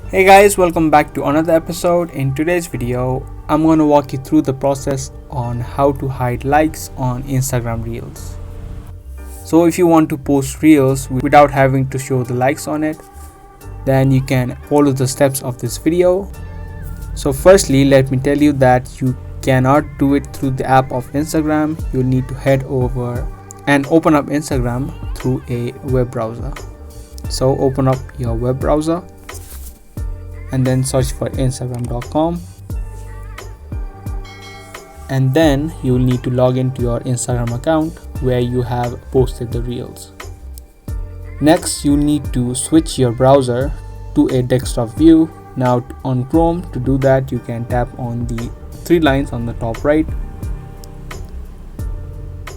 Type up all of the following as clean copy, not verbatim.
Hey guys, welcome back to another episode. In today's video, I'm going to walk you through the process on how to hide likes on Instagram Reels. So if you want to post Reels without having to show the likes on it, then you can follow the steps of this video. So firstly, let me tell you that you cannot do it through the app of Instagram. You need to head over and open up Instagram through a web browser. So open up your web browser and then search for instagram.com, and then you will need to log into your Instagram account where you have posted the reels. Next, you need to switch your browser to a desktop view. Now on Chrome, to do that you can tap on the three lines on the top right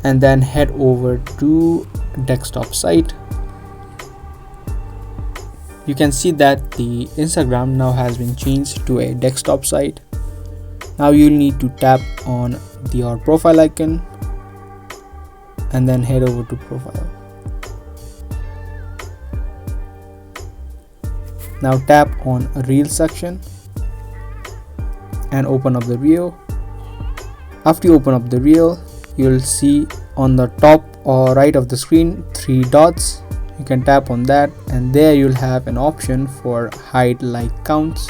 and then head over to desktop site. You can see that the Instagram now has been changed to a desktop site. Now you'll need to tap on your profile icon and then head over to profile. Now tap on a reel section and open up the reel. After you open up the reel, you'll see on the top or right of the screen three dots. You can tap on that and there you'll have an option for hide like counts,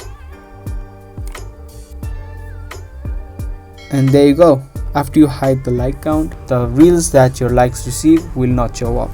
and there you go. After you hide the like count, the reels that your likes receive will not show up.